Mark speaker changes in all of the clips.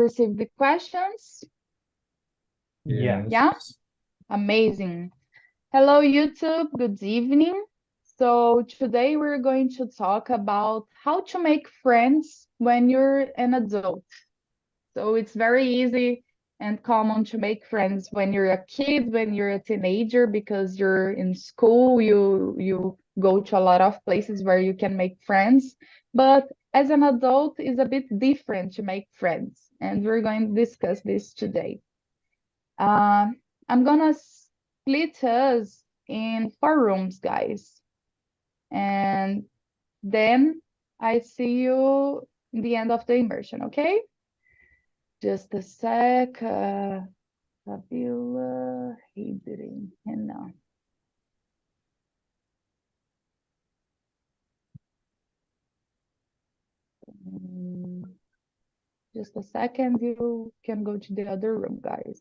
Speaker 1: received the questions?
Speaker 2: Yes.
Speaker 1: Yeah? Amazing. Hello, YouTube. Good evening. So today we're going to talk about how to make friends when you're an adult. So it's very easy and common to make friends when you're a kid, when you're a teenager, because you're in school, you go to a lot of places where you can make friends. But as an adult, it's a bit different to make friends, and we're going to discuss this today. Uh, I'm gonna split us in 4 rooms, guys, and then I see you in the end of the immersion, okay? Just a sec. Fabiola, Hidrin, Renan. Just a second, you can go to the other room, guys.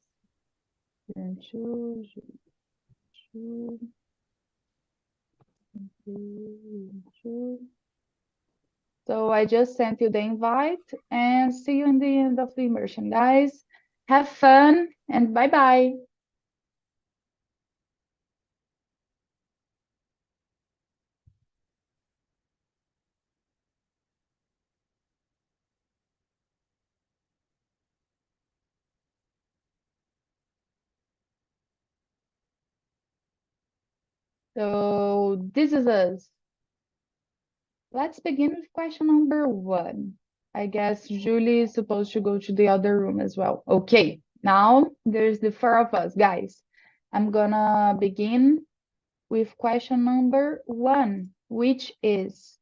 Speaker 1: So I just sent you the invite and see you in the end of the immersion, guys. Have fun and bye-bye. So this is us. Let's begin with question number 1. I guess Julie is supposed to go to the other room as well. Okay, now there's the 4 of us, guys. I'm gonna begin with question number 1, which is,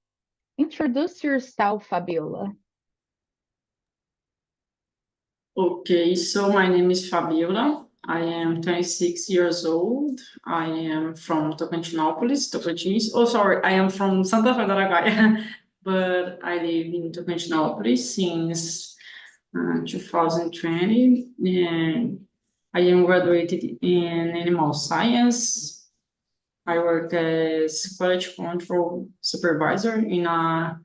Speaker 1: introduce yourself, Fabiola.
Speaker 3: Okay, so my name is Fabiola. I am 26 years old. I am from Tocantins. Oh, sorry, I am from Santa Fe do Araguaia, but I live in Tocantins since 2020. And I am graduated in animal science. I work as quality control supervisor in a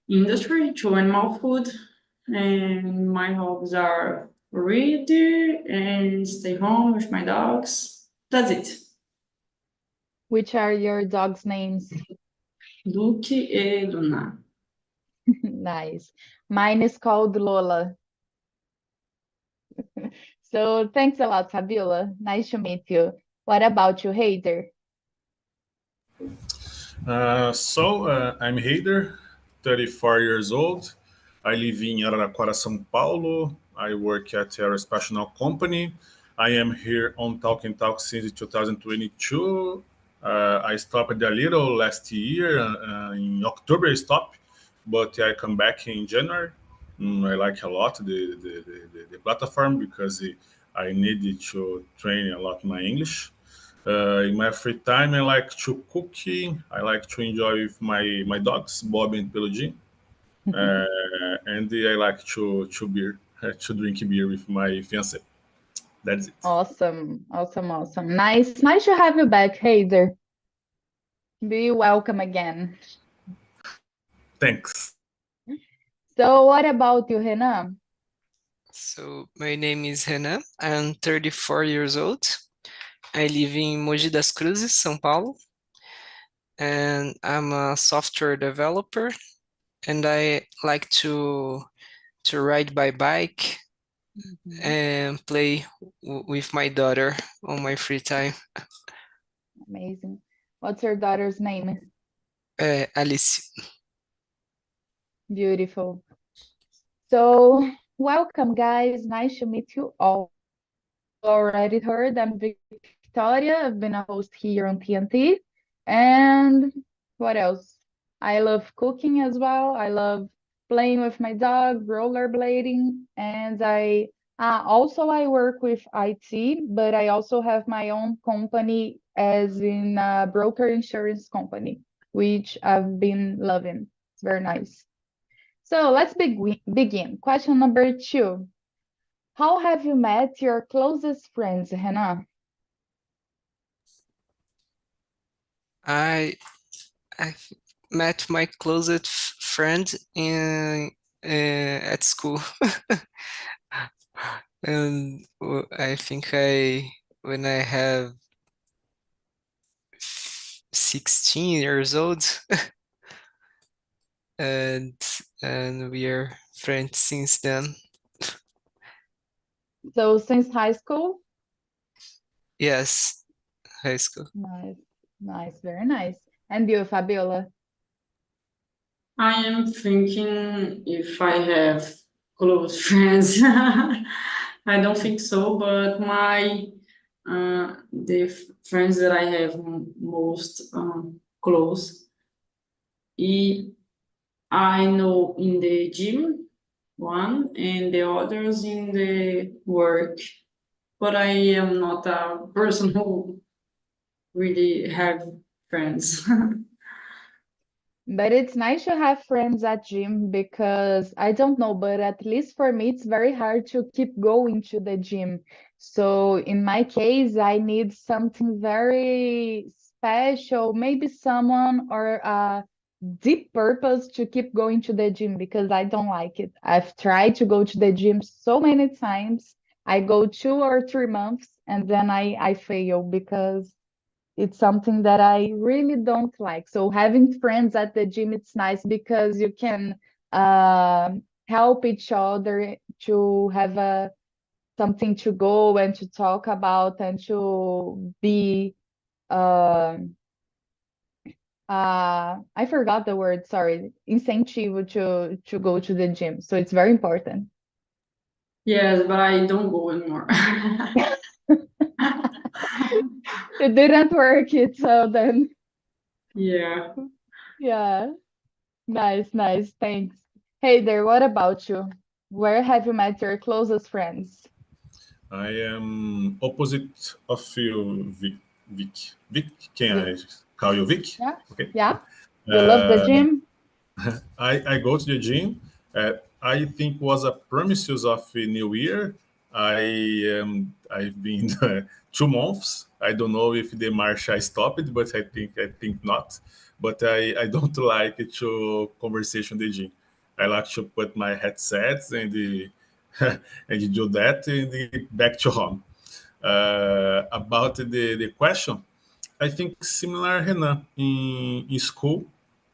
Speaker 3: industry to animal food, and my hobbies are read and stay home with my dogs. That's it.
Speaker 1: Which are your dog's names?
Speaker 3: Luke e Luna.
Speaker 1: Nice. Mine is called Lola. So thanks a lot, Fabiola. Nice to meet you. What about you, Heider?
Speaker 2: I'm Heider, 34 years old. I live in Araraquara, São Paulo. I work at a aerospatial company. I am here on Talk and Talk since 2022. I stopped a little last year. In October, I stopped, but I come back in January. I like a lot the platform because I needed to train a lot my English. In my free time, I like to cooking. I like to enjoy with my dogs, Bob and Pelodin. And I like to beer, to drink beer with my fiancé. That's it.
Speaker 1: Awesome, awesome, awesome. Nice to have you back, Heider. Be welcome again.
Speaker 2: Thanks.
Speaker 1: So what about you, Renan?
Speaker 4: So my name is Renan. I'm 34 years old. I live in Mogi das Cruzes, São Paulo, and I'm a software developer. And I like to ride by bike and play with my daughter on my free time.
Speaker 1: Amazing. What's your daughter's name?
Speaker 4: Alice.
Speaker 1: Beautiful. So welcome, guys. Nice to meet you all. Already heard, I'm Victoria. I've been a host here on TNT. And what else? I love cooking as well. I love playing with my dog, rollerblading, and I work with IT, but I also have my own company as in a broker insurance company, which I've been loving. It's very nice. So let's begin. Question number 2. How have you met your closest friends, Renan?
Speaker 4: I met my closest friend in at school. And I think when I have 16 years old, and we are friends since then.
Speaker 1: So since high school?
Speaker 4: Yes, high school.
Speaker 1: Nice, nice, very nice. And you, Fabiola?
Speaker 3: I am thinking if I have close friends. I don't think so, but the friends that I have most close, I know in the gym one and the others in the work. But I am not a person who really have friends.
Speaker 1: But it's nice to have friends at gym because I don't know, but at least for me, it's very hard to keep going to the gym. So in my case, I need something very special, maybe someone or a deep purpose to keep going to the gym because I don't like it. I've tried to go to the gym so many times. I go 2 or 3 months and then I fail because it's something that I really don't like. So having friends at the gym, it's nice because you can help each other to have something to go and to talk about and to be uh, I forgot the word, sorry, incentivo to go to the gym. So it's very important.
Speaker 3: Yes, but I don't go anymore.
Speaker 1: It didn't work it, so then
Speaker 3: Yeah.
Speaker 1: yeah. Nice, nice. Thanks. Hey there, what about you? Where have you met your closest friends?
Speaker 2: I am opposite of you, Vic. Vic. Vic? Can
Speaker 1: Vi-
Speaker 2: I call you Vic?
Speaker 1: Yeah,
Speaker 2: Okay.
Speaker 1: yeah. You love the
Speaker 2: Uh,
Speaker 1: gym?
Speaker 2: I go to the gym. I think was a premises of a New Year. I've been 2 months. I don't know if the march I stopped, but I think not. But I don't like to conversation the gym. I like to put my headsets and and do that and back to home. About the question, I think similar, Renan, in school.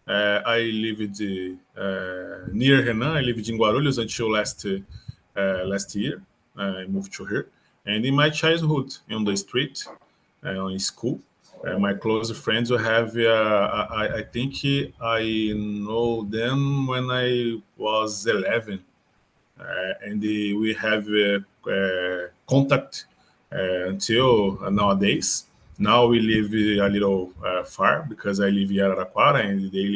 Speaker 2: I lived near Renan. I lived in Guarulhos until last year. I moved to here. And in my childhood, on the street, in school, my close friends will have, I think I know them when I was 11 and we have contact until nowadays. Now we live a little far because I live in Araraquara and they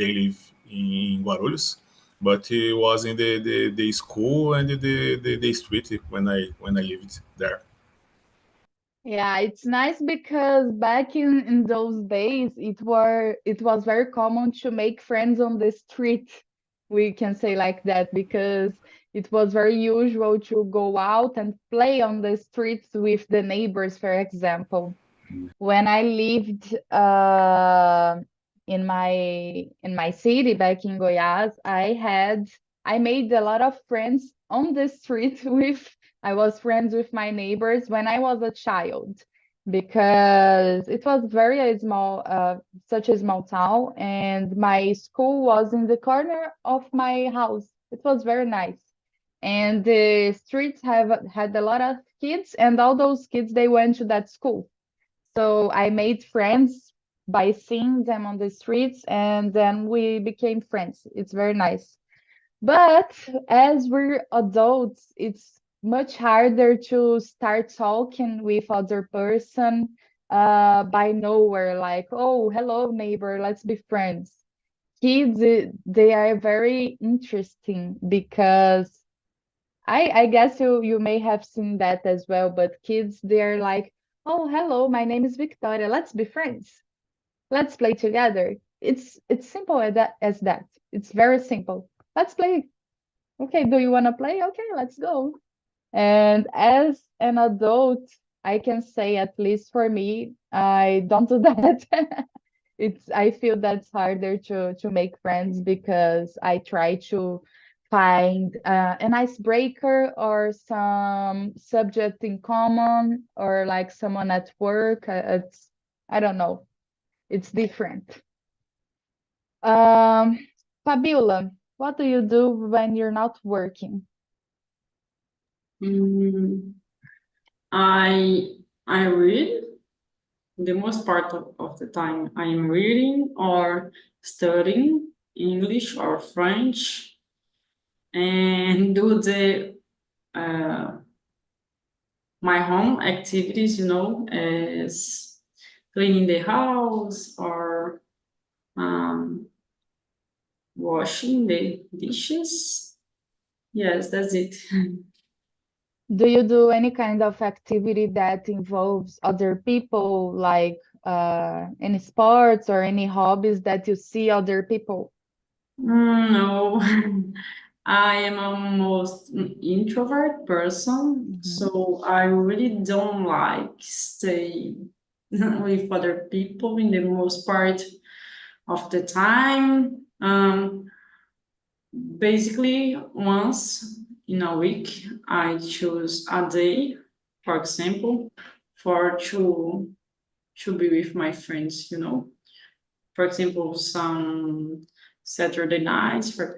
Speaker 2: live in Guarulhos. But it was in the school and the street when I lived there.
Speaker 1: Yeah, it's nice because back in those days it was very common to make friends on the street. We can say like that because it was very usual to go out and play on the streets with the neighbors, for example. When I lived in my city back in Goiás, I made a lot of friends on the street with I was friends with my neighbors when I was a child because it was very a small such a small town and my school was in the corner of my house. It was very nice. And the streets have had a lot of kids and all those kids they went to that school. So I made friends by seeing them on the streets, and then we became friends. It's very nice. But as we're adults, it's much harder to start talking with other person by nowhere, like, oh, hello, neighbor, let's be friends. Kids, they are very interesting because I guess you may have seen that as well, but kids they're like, "Oh, hello, my name is Victoria. Let's be friends. Let's play together." It's simple as that. It's very simple. Let's play. Okay, do you want to play? Okay, let's go. And as an adult, I can say at least for me, I don't do that. I feel that's harder to make friends because I try to find an icebreaker or some subject in common or like someone at work. I don't know. It's different. Um, Fabiola, what do you do when you're not working?
Speaker 3: Mm, I read the most part of the time. I am reading or studying English or French and do the my home activities, as cleaning the house or washing the dishes. Yes, that's it.
Speaker 1: Do you do any kind of activity that involves other people, like any sports or any hobbies that you see other people?
Speaker 3: No, I am a most introvert person,
Speaker 1: Mhm.
Speaker 3: so I really don't like stay with other people in the most part of the time. Basically, once in a week, I choose a day, for example, for to be with my friends. For example, some Saturday nights, but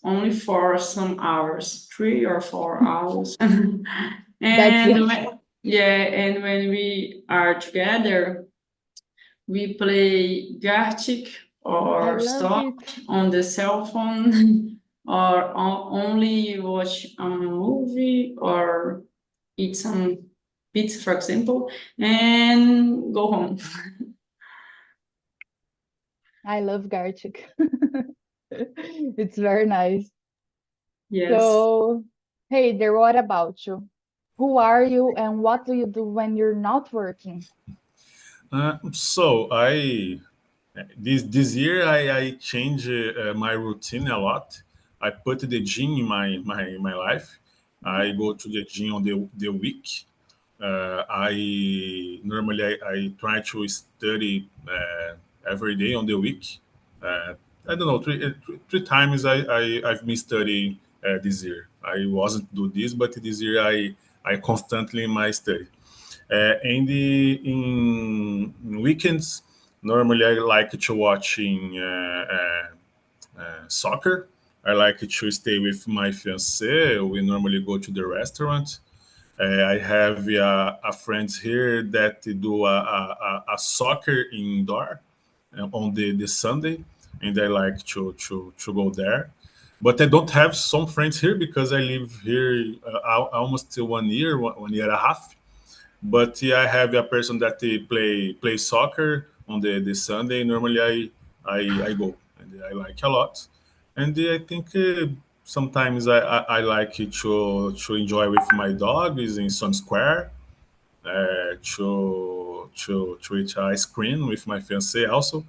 Speaker 3: only for some hours, 3 or 4 hours.
Speaker 1: That's
Speaker 3: And
Speaker 1: it.
Speaker 3: and when we are together, we play Gartic
Speaker 1: I
Speaker 3: or
Speaker 1: love
Speaker 3: Stop
Speaker 1: it.
Speaker 3: on the cell phone, or only watch a movie or eat some pizza, for example, and go home.
Speaker 1: I love Gartic. It's very nice.
Speaker 3: Yes.
Speaker 1: So, hey there, what about you? Who are you and what do you do when you're not working?
Speaker 2: So I this year I changed my routine a lot. I put the gym in my life. I go to the gym on the week. I normally I try to study every day on the week. I don't know, three times I've been studying this year. I wasn't do this, but this year I constantly in my study. In weekends, normally I like to watching soccer. I like to stay with my fiance. We normally go to the restaurant. I have a friend here that do a soccer indoor on the Sunday, and I like to go there. But I don't have some friends here because I live here almost 1 year, 1 year and a half. But yeah, I have a person that play soccer on the Sunday. Normally, I go and I like a lot, and I think sometimes I like it to enjoy with my dog is in some square to eat ice cream with my fiance also,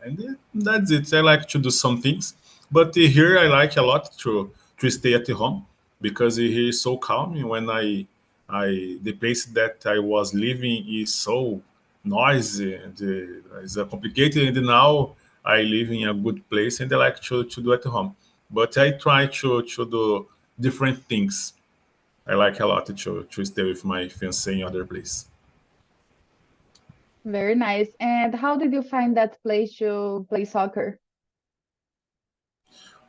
Speaker 2: and that's it. I like to do some things, but here I like a lot to stay at home because here is so calm. When I the place that I was living is so noisy and it's complicated. And now I live in a good place and I like to do at home. But I try to do different things. I like a lot to stay with my fiance in other place.
Speaker 1: Very nice. And how did you find that place to play soccer?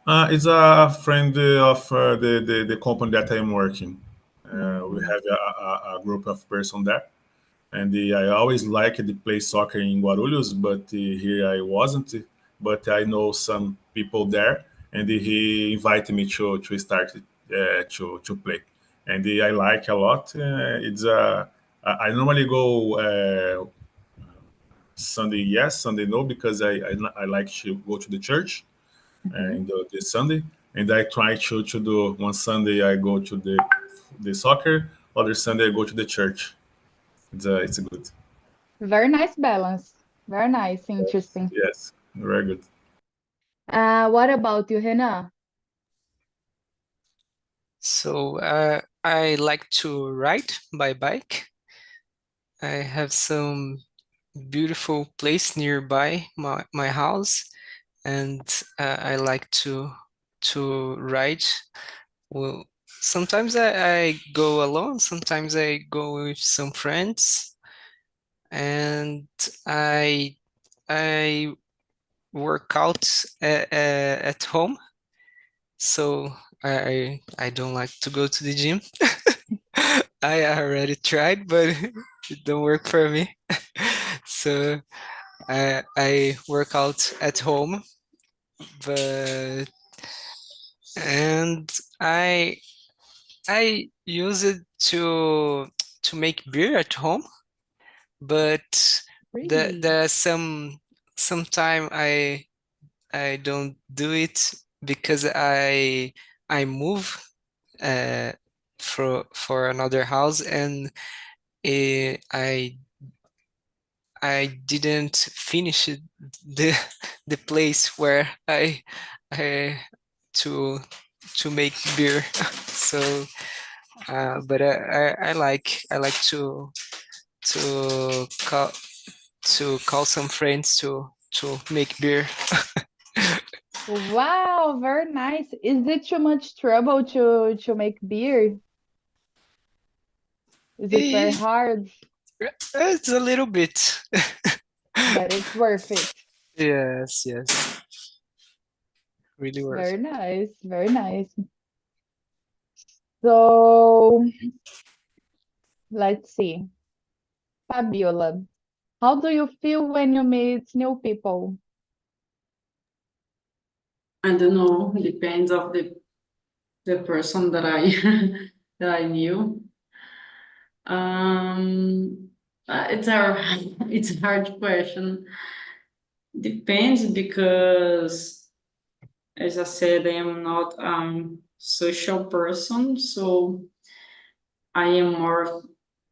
Speaker 2: It's a friend of the company that I'm working. We
Speaker 1: Mm.
Speaker 2: have a group of person there, and I always liked to play soccer in Guarulhos, but here I wasn't. But I know some people there, and he invited me to start to play, and I like a lot. It's I normally go Sunday yes, Sunday no, because I like to go to the church
Speaker 1: Mhm.
Speaker 2: in the Sunday, and I try to do one Sunday I go to the soccer, other Sunday I go to the church. It's good.
Speaker 1: Very nice balance. Very nice, interesting.
Speaker 2: Yes, very good.
Speaker 1: What about you, Hannah?
Speaker 4: So I like to ride by bike. I have some beautiful place nearby my house, and I like to to ride. Well, sometimes I go alone, sometimes I go with some friends, and I work out at home. So I don't like to go to the gym. I already tried, but it don't work for me. So I work out at home, but and I use it to make beer at home, but
Speaker 1: Really?
Speaker 4: there's some time I don't do it because I move for another house, and I didn't finish the the place where I to to make beer. So but I like to call some friends to make beer.
Speaker 1: Wow, very nice. Is it too much trouble to make beer? Is it very
Speaker 4: Eh,
Speaker 1: hard?
Speaker 4: It's a little bit.
Speaker 1: But it's worth it.
Speaker 4: Yes, yes, really worth
Speaker 1: Very
Speaker 4: it.
Speaker 1: nice, very nice. So let's see. Fabiola, how do you feel when you meet new people?
Speaker 3: I don't know, depends of the person that I that I knew. It's a it's a hard question. Depends because, as I said, I am not social person, so I am more.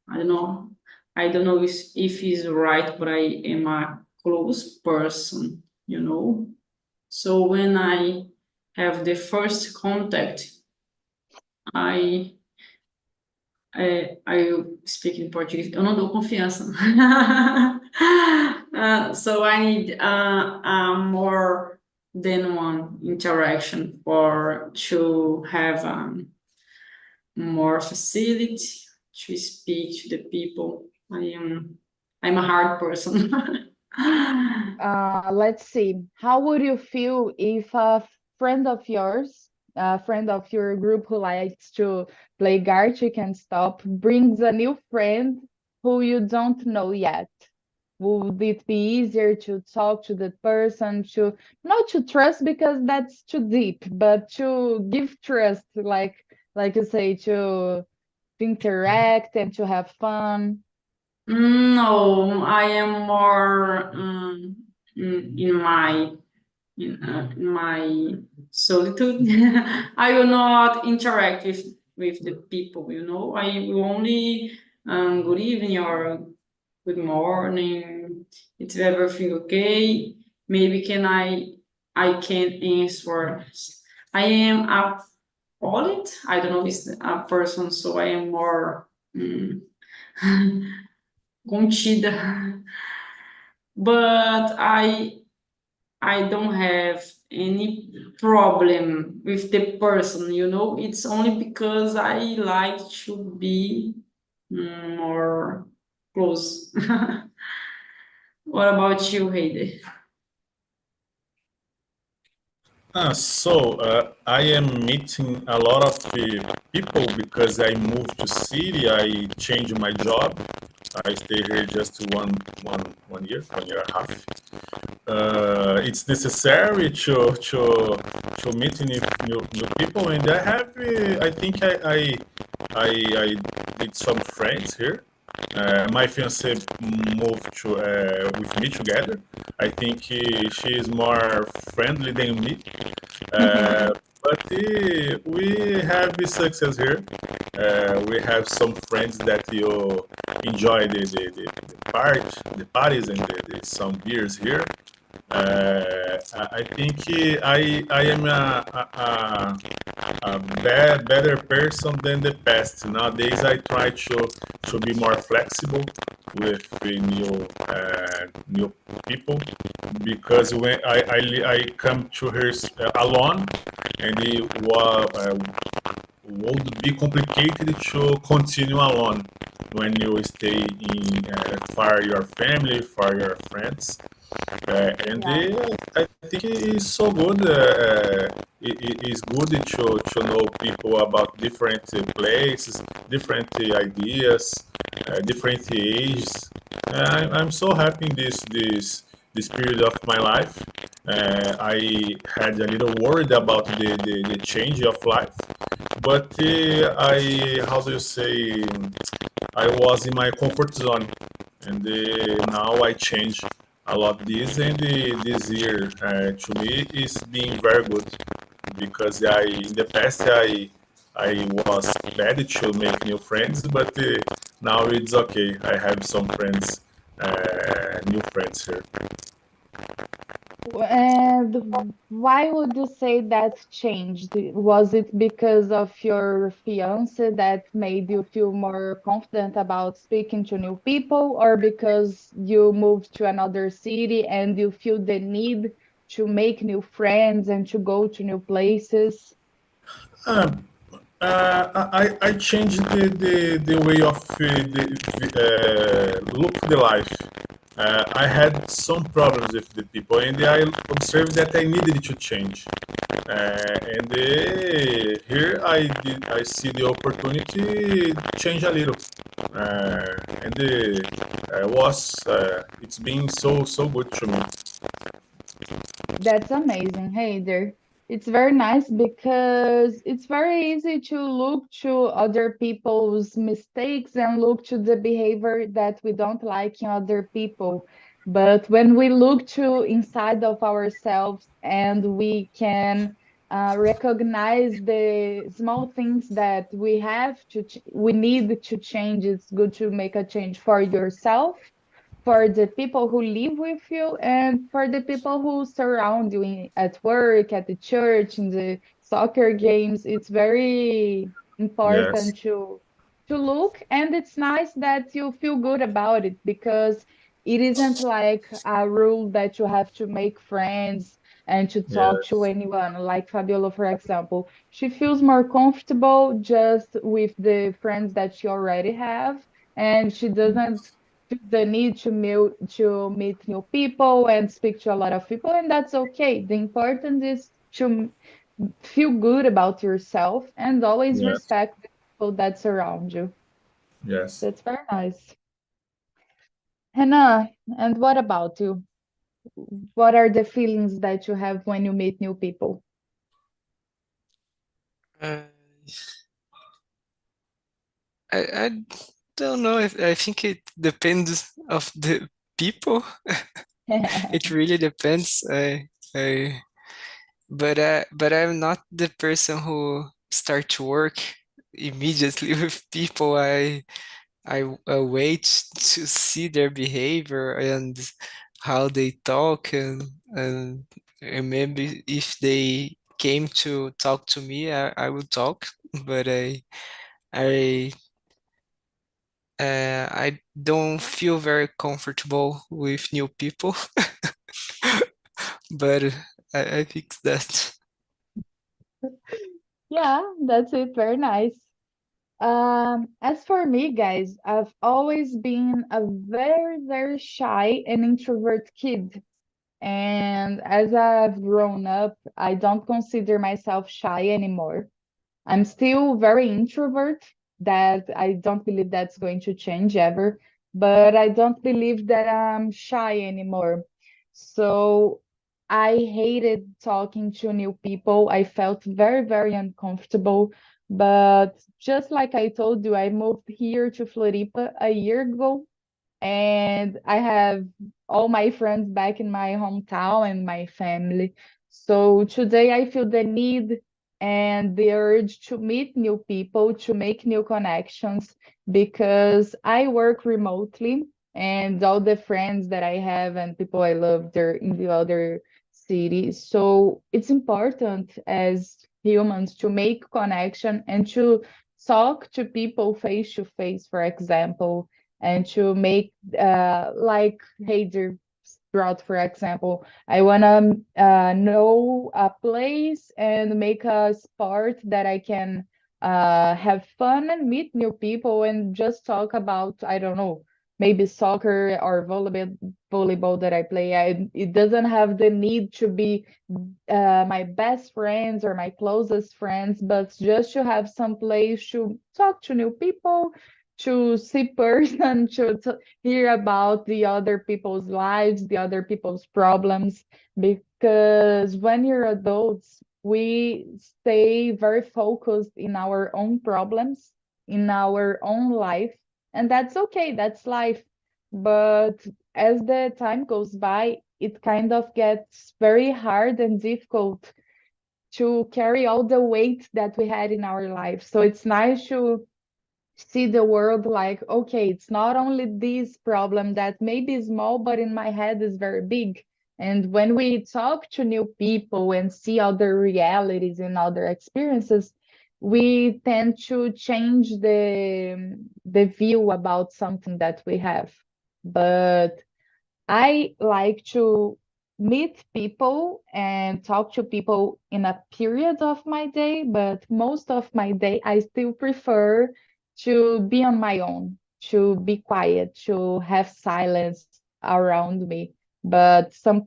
Speaker 3: I don't know. I don't know if it's right, but I am a close person. You know. So when I have the first contact, I I speak in Português. Eu não dou confiança. So I need more than one interaction for to have more facility to speak to the people. I'm a hard person.
Speaker 1: Let's see. How would you feel if a friend of yours, a friend of your group who likes to play Gartic and stop, brings a new friend who you don't know yet? Would it be easier to talk to the person, to not to trust because that's too deep, but to give trust, like you say, to interact and to have fun?
Speaker 3: No, I am more in my solitude. I will not interact with the people. I will only good evening or good morning. It's everything okay? Maybe I can answer. I am a poet. I don't know if it's a person, so I am more contida. But I don't have any problem with the person, It's only because I like to be more close. What about you, Heide?
Speaker 2: I am meeting a lot of people because I moved to city. I changed my job. I stay here just one year, 1 year and a half. It's necessary to meet new people, and I have. I think I did some friends here. My fiance moved to with me together. I think she is more friendly than me. But we have the success here. We have some friends that you enjoy the parties and some beers here. I think I am better person than the past. Nowadays, I try to be more flexible with the new people, because when I come to her alone, and it would be complicated to continue alone when you stay in far your family, far your friends. And
Speaker 1: Yeah.
Speaker 2: I think it is so good. It is good to know people about different places, different ideas, different ages. I'm so happy in this period of my life. I had a little worried about the change of life, but I, how do you say, I was in my comfort zone, and now I change a lot this, and this year to me is being very good, because I in the past I was bad to make new friends, but now it's okay. I have some friends, new friends here.
Speaker 1: And why would you say that changed? Was it because of your fiance that made you feel more confident about speaking to new people, or because you moved to another city and you feel the need to make new friends and to go to new places?
Speaker 2: Um, I changed the way of look the life. I had some problems with the people, and I observed that I needed to change. And here I see the opportunity change a little, and it's been so good to me.
Speaker 1: That's amazing. Hey there. It's very nice because it's very easy to look to other people's mistakes and look to the behavior that we don't like in other people. But when we look to inside of ourselves and we can recognize the small things that we need to change, it's good to make a change for yourself, for the people who live with you, and for the people who surround you at work, at the church, in the soccer games. It's very
Speaker 2: Yes,
Speaker 1: important to look, and it's nice that you feel good about it because it isn't like a rule that you have to make friends and to talk to
Speaker 2: yes,
Speaker 1: anyone. Like Fabiola, for example, she feels more comfortable just with the friends that she already have, and she doesn't feel the need to meet new people and speak to a lot of people, and that's okay. The important is to feel good about yourself and always
Speaker 2: yes,
Speaker 1: respect the people that surround you.
Speaker 2: yes.
Speaker 1: That's very nice. Hannah, and what about you? What are the feelings that you have when you meet new people?
Speaker 4: Uh, I don't know. I think it depends of the people. It really depends. I but I'm not the person who start to work immediately with people. I wait to see their behavior and how they talk, and maybe if they came to talk to me, I will talk. But I I don't feel very comfortable with new people. But I think that.
Speaker 1: Yeah, that's it. Very nice. As for me, guys, I've always been a very shy and introvert kid. And as I've grown up, I don't consider myself shy anymore. I'm still very introvert, that I don't believe that's going to change ever, but I don't believe that I'm shy anymore. So I hated talking to new people. I felt very uncomfortable. But just like I told you, I moved here to Floripa a year ago, and I have all my friends back in my hometown and my family. So today I feel the need and the urge to meet new people, to make new connections, because I work remotely and all the friends that I have and people I love, they're in the other cities. So it's important as humans, to make connection and to talk to people face to face, for example, and to make like Heider brought, for example, I want to know a place and make a sport that I can have fun and meet new people and just talk about, I don't know, maybe soccer or volleyball that I play. It doesn't have the need to be my best friends or my closest friends, but just to have some place to talk to new people, to see person, to hear about the other people's lives, the other people's problems. Because when you're adults, we stay very focused in our own problems, in our own life, and that's okay, that's life. But as the time goes by, it kind of gets very hard and difficult to carry all the weight that we had in our life. So it's nice to see the world like, okay, it's not only this problem that may be small, but in my head is very big. And when we talk to new people and see other realities and other experiences, we tend to change the view about something that we have. But I like to meet people and talk to people in a period of my day, but most of my day I still prefer to be on my own, to be quiet, to have silence around me. But some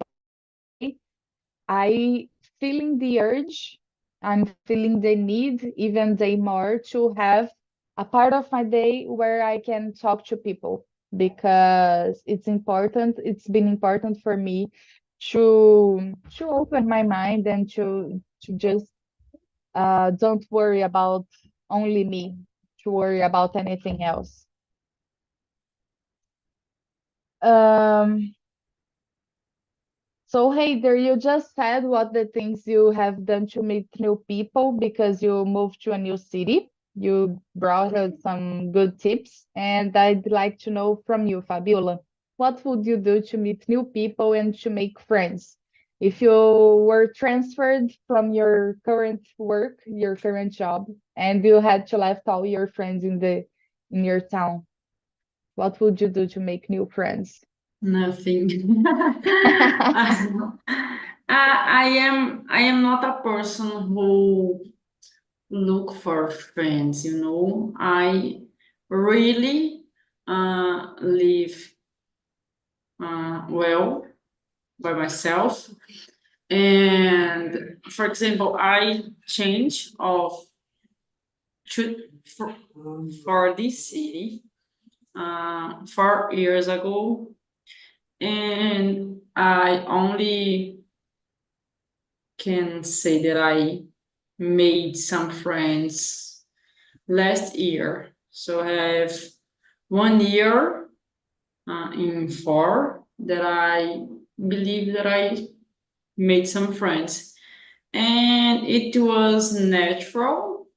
Speaker 1: I feeling the urge, I'm feeling the need even day more to have a part of my day where I can talk to people because it's important. It's been important for me to open my mind and to just don't worry about only me, to worry about anything else. Um, So, hey there, you just said what the things you have done to meet new people because you moved to a new city. You brought us some good tips, and I'd like to know from you, Fabiola, what would you do to meet new people and to make friends? If you were transferred from your current work, your current job, and you had to left all your friends in your town, what would you do to make new friends?
Speaker 3: Nothing. I am not a person who look for friends, you know. I really live well by myself. And for example, I change of to for this city 4 years ago, and I only can say that I made some friends last year. So I have 1 year in 4 that I believe that I made some friends, and it was natural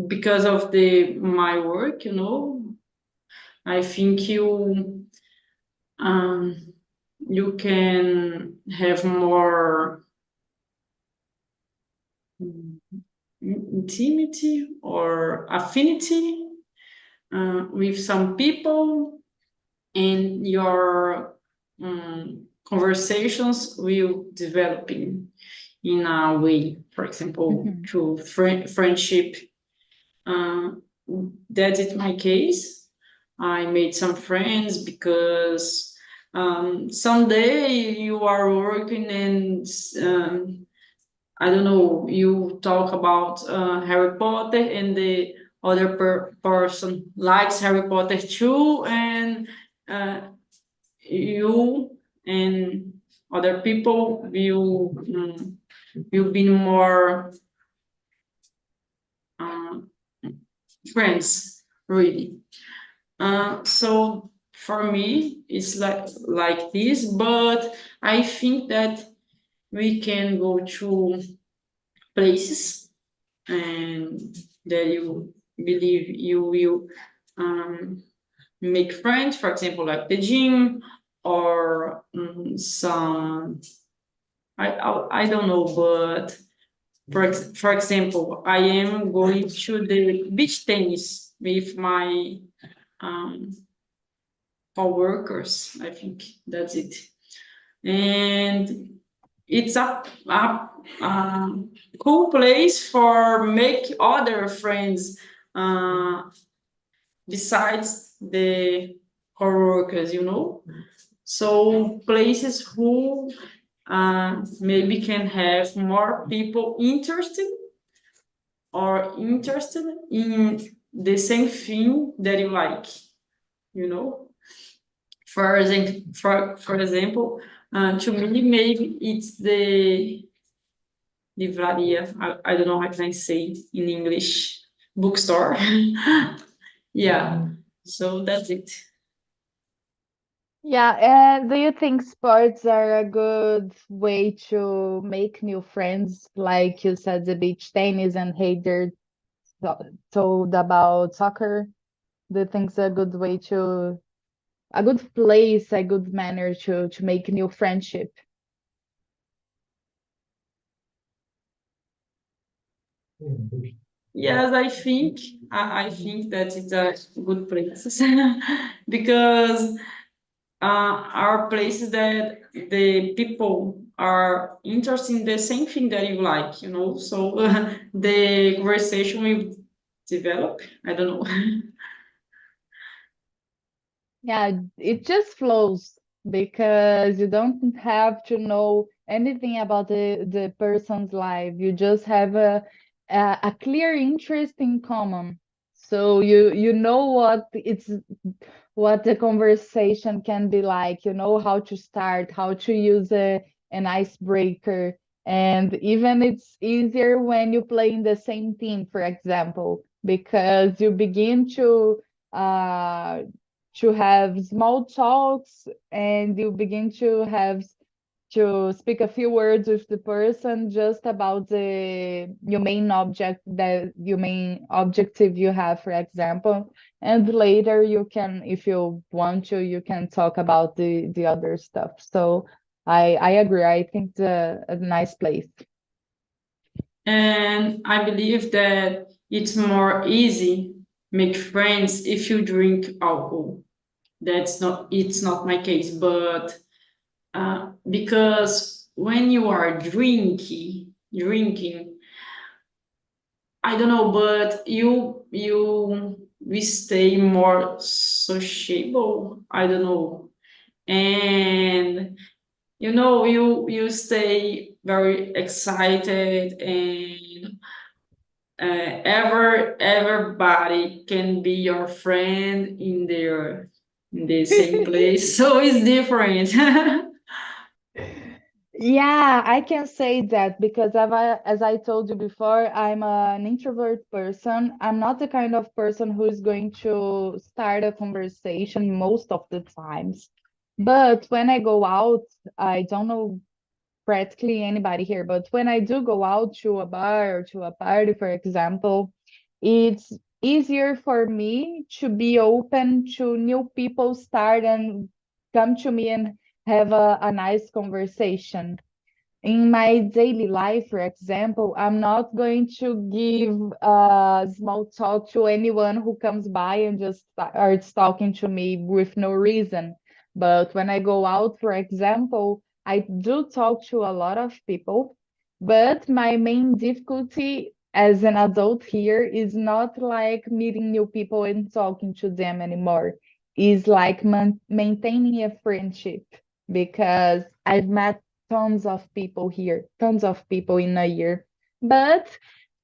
Speaker 3: because of the my work. You know, I think you can have more intimacy or affinity with some people, and your conversations will develop in a way, for example,
Speaker 1: Mhm.
Speaker 3: to friendship. Uh, that is my case. I made some friends because someday you are working and I don't know, you talk about Harry Potter and the other person likes Harry Potter too, and uh, you and other people will be more uh, friends, really. So for me, it's like this, but I think that we can go to places and that you believe you will make friends, for example, like the gym or some I don't know, but for example, I am going to the beach tennis with my um, co-workers. I think that's it. And it's a cool place for make other friends besides the co-workers, you know. So places who maybe can have more people interested in the same thing that you like, you know. For example, to me, maybe it's the livraria. I don't know how can I say it in English. Bookstore. Yeah. So that's it.
Speaker 1: Yeah, and do you think sports are a good way to make new friends? Like you said, the beach tennis and Heider told about soccer. Do you think it's a good way to, a good place, a good manner to make new friendship?
Speaker 3: Yes, I think that it's a good place because are places that the people are interested in the same thing that you like, you know. So the conversation will develop. I don't know.
Speaker 1: Yeah, it just flows because you don't have to know anything about the person's life. You just have a clear interest in common. So you know what the conversation can be like. You know how to start, how to use an icebreaker. And even it's easier when you play in the same team, for example, because you begin uh to have small talks and you begin to have to speak a few words with the person just about the your main object that your main objective you have, for example, and later you can, if you want to, you can talk about the other stuff. So I agree. I think it's a nice place.
Speaker 3: And I believe that it's more easy make friends if you drink alcohol. It's not my case, but because when you are drinking, I don't know, but you we stay more sociable. I don't know, and you know you stay very excited and everybody can be your friend in the same place, so it's different.
Speaker 1: Yeah, I can say that because as I told you before, I'm an introvert person. I'm not the kind of person who is going to start a conversation most of the times. But when I go out, I don't know practically anybody here, but when I do go out to a bar or to a party, for example, it's easier for me to be open to new people start and come to me and have a nice conversation. In my daily life, for example, I'm not going to give small talk to anyone who comes by and just starts talking to me with no reason. But when I go out, for example, I do talk to a lot of people. But my main difficulty as an adult here is not like meeting new people and talking to them anymore. Is like maintaining a friendship because I've met tons of people here, tons of people in a year. But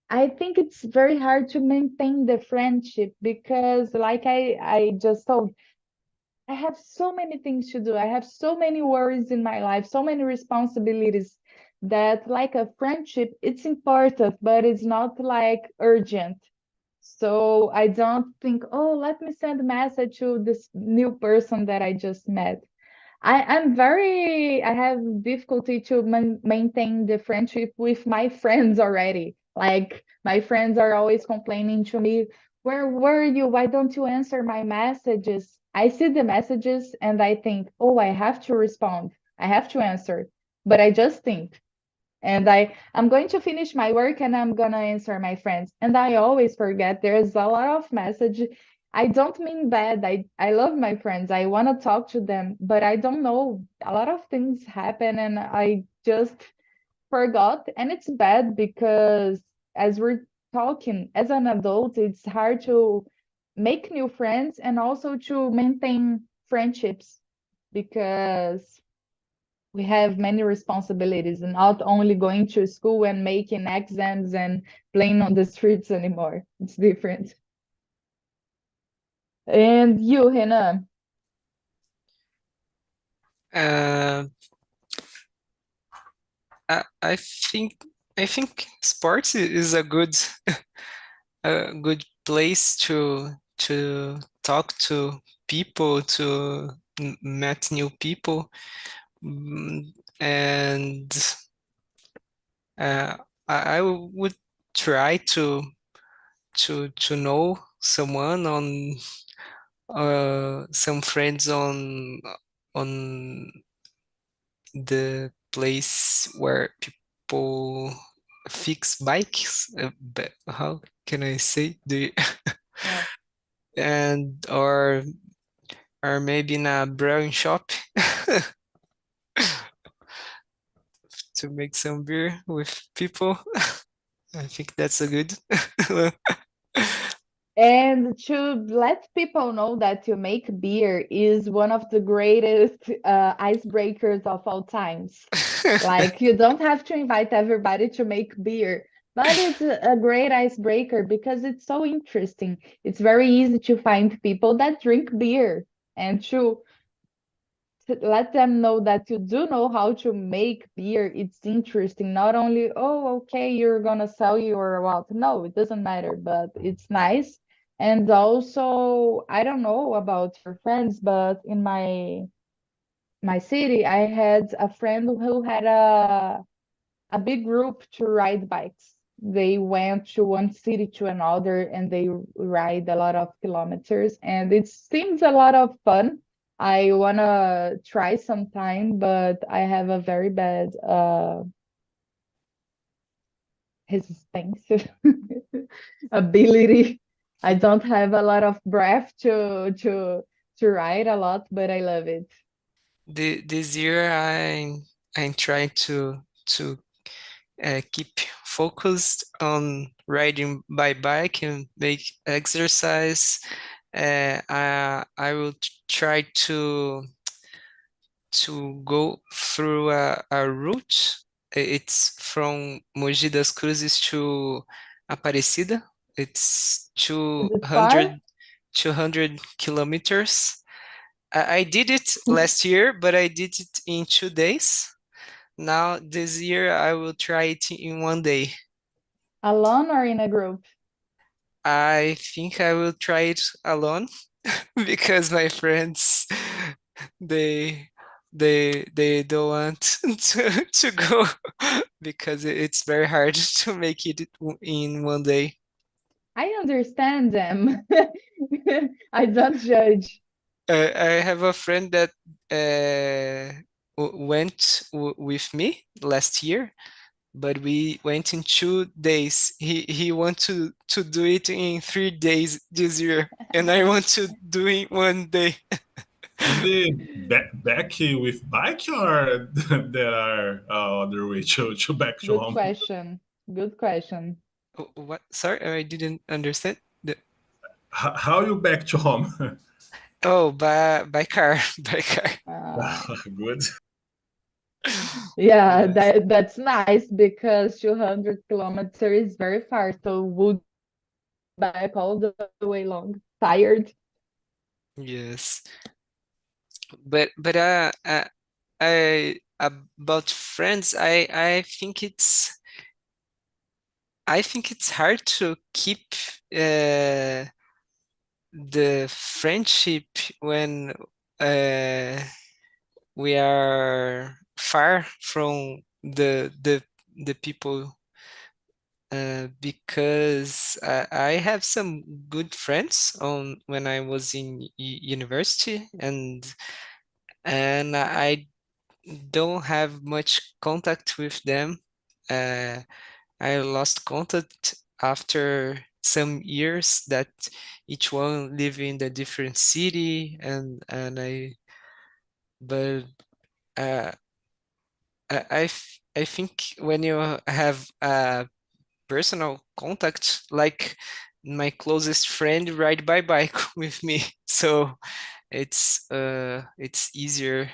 Speaker 1: I think it's very hard to maintain the friendship because, like I just told, I have so many things to do. I have so many worries in my life, so many responsibilities that, like a friendship, it's important, but it's not like urgent. So I don't think, oh, let me send a message to this new person that I just met. I have difficulty to maintain the friendship with my friends already. Like my friends are always complaining to me, where were you? Why don't you answer my messages? I see the messages and I think, oh, I have to respond. I have to answer. But I just think. And I'm going to finish my work and I'm gonna answer my friends. And I always forget there's a lot of message. I don't mean bad. I love my friends. I want to talk to them, but I don't know. A lot of things happen and I just forgot. And it's bad because as we're talking, as an adult, it's hard to make new friends and also to maintain friendships because we have many responsibilities and not only going to school and making exams and playing on the streets anymore. It's different. And you, Hannah,
Speaker 4: Uh, I think sports is a good place to talk to people, to meet new people. And uh, I would try to know someone on some friends on the place where people fix bikes. How can I say? Do you,
Speaker 1: yeah.
Speaker 4: and or maybe in a brewing shop to make some beer with people. I think that's a good.
Speaker 1: And to let people know that you make beer is one of the greatest icebreakers of all times. Like you don't have to invite everybody to make beer, but it's a great icebreaker because it's so interesting. It's very easy to find people that drink beer and to let them know that you do know how to make beer. It's interesting. Not only, oh, okay, you're gonna sell your what? No, it doesn't matter, but it's nice. And also, I don't know about your friends, but in my city, I had a friend who had a big group to ride bikes. They went to one city to another and they ride a lot of kilometers, and it seems a lot of fun. I wanna try sometime, but I have a very bad resistance ability. I don't have a lot of breath to ride a lot, but I love it.
Speaker 4: This year I'm trying to keep focused on riding by bike and make exercise. I will try to go through a route. It's from Mogi das Cruzes to Aparecida. It's
Speaker 1: Is it far?
Speaker 4: 200 kilometers. I did it last year, but I did it in 2 days. Now this year I will try it in one day.
Speaker 1: Alone or in a group?
Speaker 4: I think I will try it alone because my friends they they don't want to go because it's very hard to make it in one day.
Speaker 1: I understand them. I don't judge.
Speaker 4: I have a friend that went with me last year, but we went in 2 days. He want to do it in 3 days this year, and I want to do it one day.
Speaker 2: Is it back with bike or there are other way to back to
Speaker 1: Good
Speaker 2: home?
Speaker 1: question. Good question.
Speaker 4: What? Sorry, I didn't understand.
Speaker 2: How you back to home?
Speaker 4: Oh, by car, by car.
Speaker 1: Uh,
Speaker 2: Good.
Speaker 1: yeah,
Speaker 4: Yes.
Speaker 1: that's nice because 200 kilometers is very far. So would back all the way long, tired.
Speaker 4: Yes. But I about friends, I think it's hard to keep the friendship when uh we are far from the people, because I have some good friends on when I was in university, and I don't have much contact with them I lost contact after some years that each one live in a different city, but uh, I think when you have a personal contact, like my closest friend ride by bike with me, so it's easier,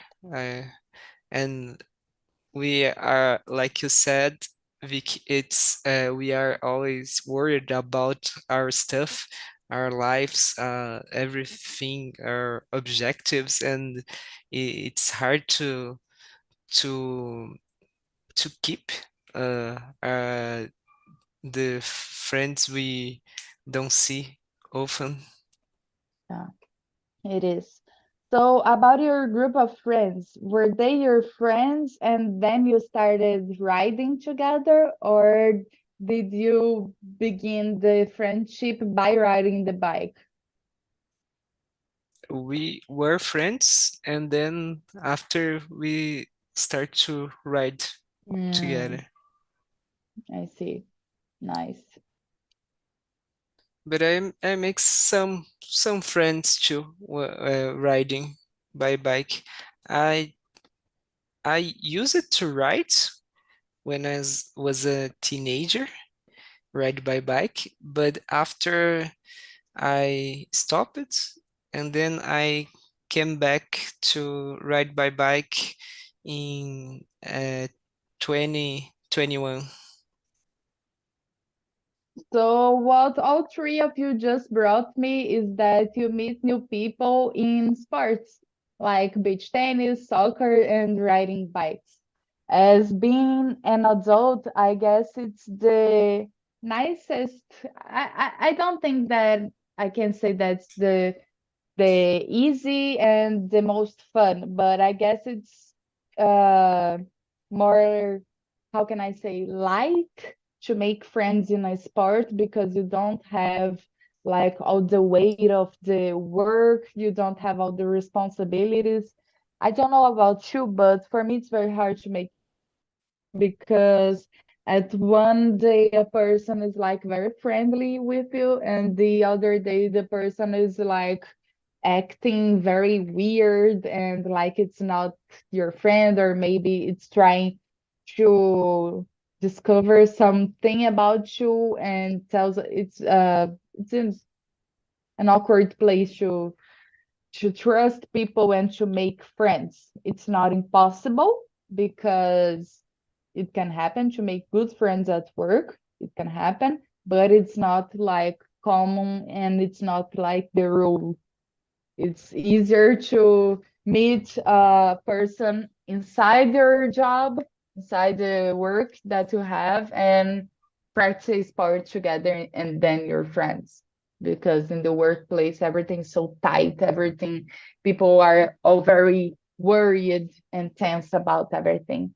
Speaker 4: and we are, like you said, Vic, it's we are always worried about our stuff, our lives, everything, our objectives, and it's hard to to keep the friends we don't see often.
Speaker 1: Yeah, it is. So, about your group of friends, were they your friends and then you started riding together, or did you begin the friendship by riding the bike?
Speaker 4: We were friends, and then after we start to ride
Speaker 1: Mm,
Speaker 4: together.
Speaker 1: I see. Nice.
Speaker 4: But I make some friends too, riding by bike. I I used it to ride when was a teenager, ride by bike, but after I stopped it, and then I came back to ride by bike in 2021.
Speaker 1: So, what all three of you just brought me is that you meet new people in sports like beach tennis, soccer, and riding bikes. As being an adult, I guess it's the nicest. I don't think that I can say that's the easy and the most fun, but I guess it's uh more, how can I say, light to make friends in a sport because you don't have like all the weight of the work, you don't have all the responsibilities. I don't know about you, but for me it's very hard to make because at one day a person is like very friendly with you and the other day the person is like acting very weird and like it's not your friend, or maybe it's trying to discover something about you and tells it's in an awkward place to trust people and to make friends. It's not impossible because it can happen to make good friends at work. It can happen, but it's not like common and it's not like the rule. It's easier to meet a person inside your job, inside the work that you have, and practice sport together, and then you're friends. Because in the workplace, everything's so tight, everything, people are all very worried and tense about everything.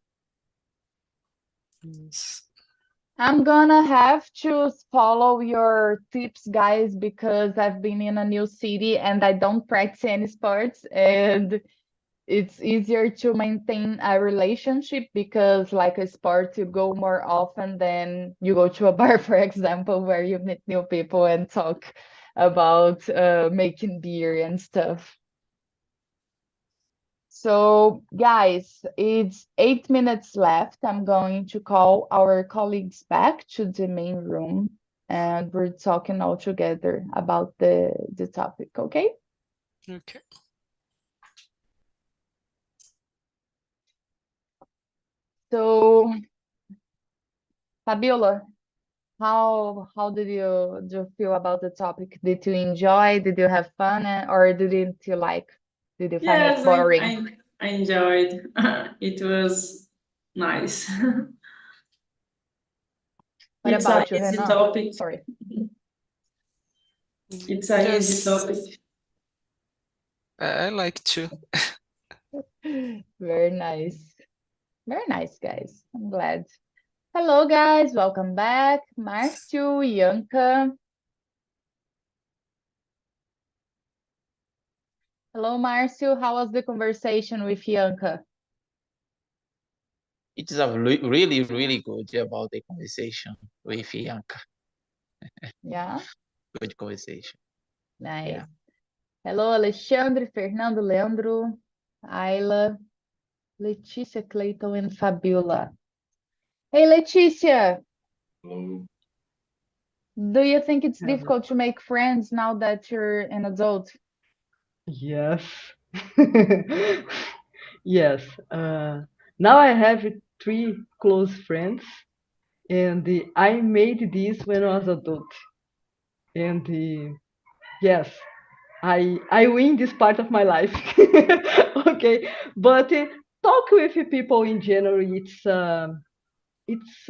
Speaker 4: Yes.
Speaker 1: I'm gonna have to follow your tips, guys, because I've been in a new city and I don't practice any sports, and it's easier to maintain a relationship because, like a sport, you go more often than you go to a bar, for example, where you meet new people and talk about making beer and stuff. So, guys, it's 8 minutes left. I'm going to call our colleagues back to the main room, and we're talking all together about the topic, okay?
Speaker 4: Okay.
Speaker 1: So, Fabiola, how did you feel about the topic? Did you enjoy? Did you have fun, or didn't you like? Did you find it
Speaker 3: Yes,
Speaker 1: boring?
Speaker 3: I enjoyed. It was nice.
Speaker 1: What
Speaker 3: It's a
Speaker 1: about you,
Speaker 3: easy
Speaker 1: Renan?
Speaker 3: topic.
Speaker 1: Sorry.
Speaker 3: It's a easy
Speaker 4: Just
Speaker 3: topic.
Speaker 4: I like to.
Speaker 1: Very nice. Very nice, guys. I'm glad. Hello, guys. Welcome back. Marcio, Yanka. Hello, Marcio. How was the conversation with Yanka?
Speaker 5: it's a really, really good about the conversation with Bianca.
Speaker 1: Yeah,
Speaker 5: Good conversation.
Speaker 1: nice.
Speaker 5: Yeah.
Speaker 1: Hello, Alexandre, Fernando, Leandro, Ayla, Letícia, Clayton, and Fabiola. Hey, Letícia,
Speaker 6: Hello.
Speaker 1: do you think it's
Speaker 7: Hello.
Speaker 1: difficult to make friends now that you're an adult?
Speaker 7: Yes. Yes. Now I have three close friends, and I made this when I was adult. And yes, I win this part of my life. Okay, but talk with people in general, it's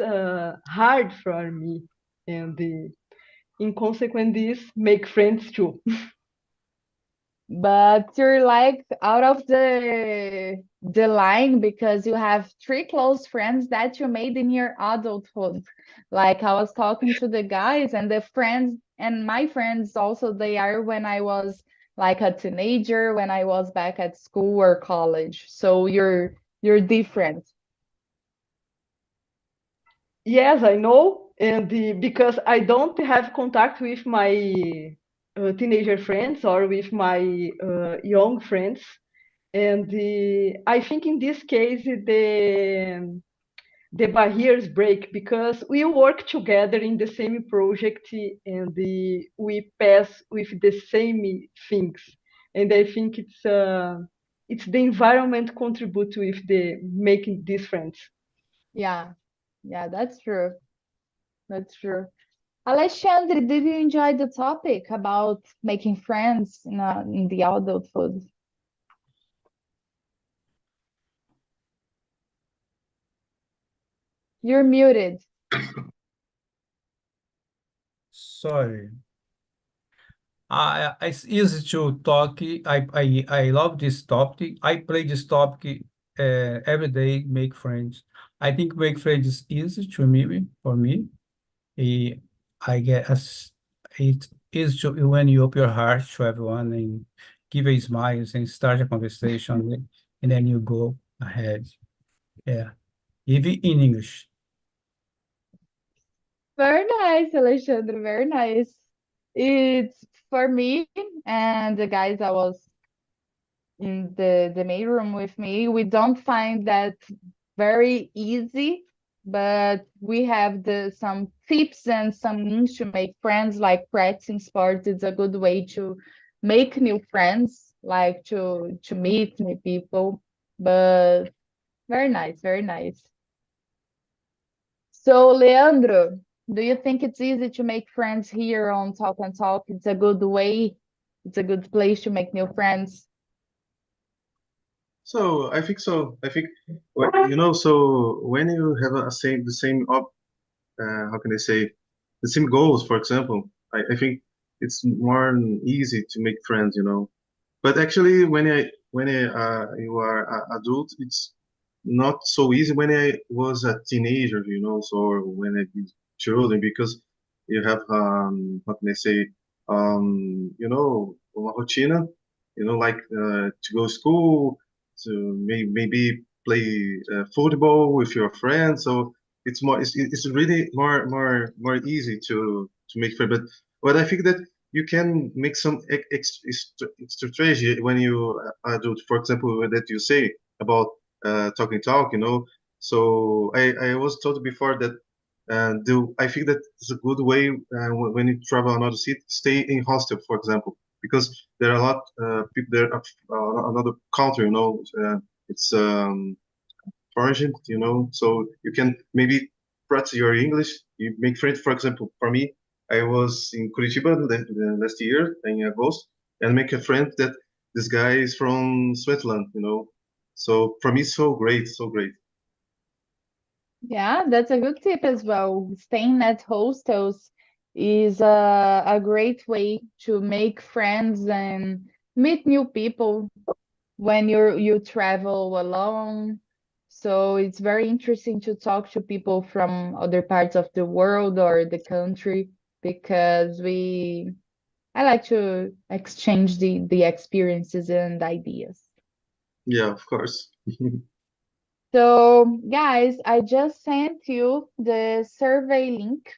Speaker 7: hard for me, and in consequence, this make friends too.
Speaker 1: But you're like out of the line because you have three close friends that you made in your adulthood. Like I was talking to the guys and the friends and my friends also they are when I was like a teenager, when I was back at school or college. So you're different.
Speaker 7: Yes, I know, and because I don't have contact with my teenager friends or with my young friends, and I think in this case the barriers break because we work together in the same project and we pass with the same things, and I think it's the environment contribute with the making these friends.
Speaker 1: Yeah. Yeah, that's true. That's true. Alexandre, did you enjoy the topic about making friends in the adulthood? You're muted.
Speaker 8: Sorry. It's easy to talk. I love this topic. I play this topic every day, make friends. I think make friends is easy to me, for me. Eh, I guess it is to, when you open your heart to everyone and give a smile and start a conversation, and then you go ahead. Yeah, even in English.
Speaker 1: Very nice, Alexandre. Very nice. It's for me and the guys I was in the main room with me. We don't find that very easy, but we have some tips and some means to make friends, like practicing sports is a good way to make new friends, like to meet new people. But very nice, very nice. So, Leandro, do you think it's easy to make friends here on Talk and Talk? It's a good way, it's a good place to make new friends.
Speaker 6: So I think so. I think so when you have the same how can I say, the same goals, for example, I think it's more easy to make friends. But actually, when you are adult, it's not so easy. When I was a teenager, so when I was children, because you have how can I say, uma rotina, like to go to school, to maybe play football with your friends. So it's really more easy to make friends. But I think that you can make some extra strategy when you do, for example, that you say about talk. So I was told before that I think that it's a good way when you travel another city, stay in hostel, for example, because there are a lot people there of another country. It's foreign, so you can maybe practice your English. You make friends. For example, for me, I was in Curitiba the last year in August, and make a friend that this guy is from Switzerland. So for me, so great, so great.
Speaker 1: Yeah, that's a good tip as well. Staying at hostels is a great way to make friends and meet new people when you travel alone. So it's very interesting to talk to people from other parts of the world or the country because I like to exchange the experiences and ideas.
Speaker 6: Yeah, of course.
Speaker 1: So, guys, I just sent you the survey link.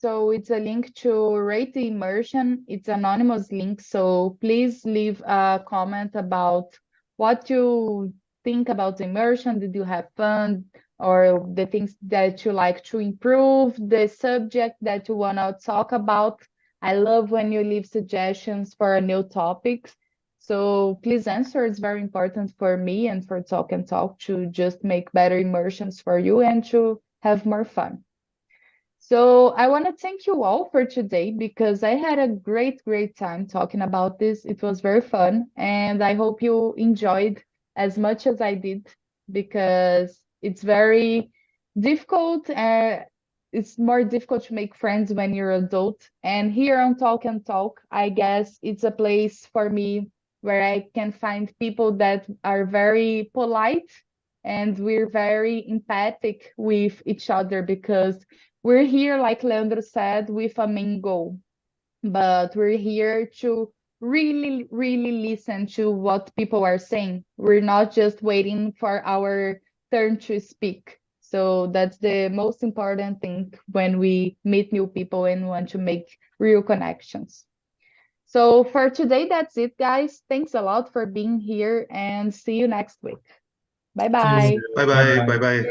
Speaker 1: So it's a link to rate the immersion. It's anonymous link. So please leave a comment about what you think about the immersion. Did you have fun? Or the things that you like to improve, the subject that you want to talk about. I love when you leave suggestions for new topics. So please answer. It's very important for me and for Talk and Talk to just make better immersions for you and to have more fun. So I want to thank you all for today because I had a great time talking about this. It was very fun, and I hope you enjoyed as much as I did because it's very difficult. It's more difficult to make friends when you're adult. And here on Talk and Talk, I guess it's a place for me where I can find people that are very polite and we're very empathic with each other because we're here, like Leandro said, with a main goal, but we're here to really listen to what people are saying. We're not just waiting for our turn to speak. So that's the most important thing when we meet new people and want to make real connections. So for today, that's it, guys. Thanks a lot for being here and see you next week. Bye
Speaker 8: See you.
Speaker 1: bye.
Speaker 6: Bye bye.
Speaker 8: Bye-bye.
Speaker 6: Bye bye.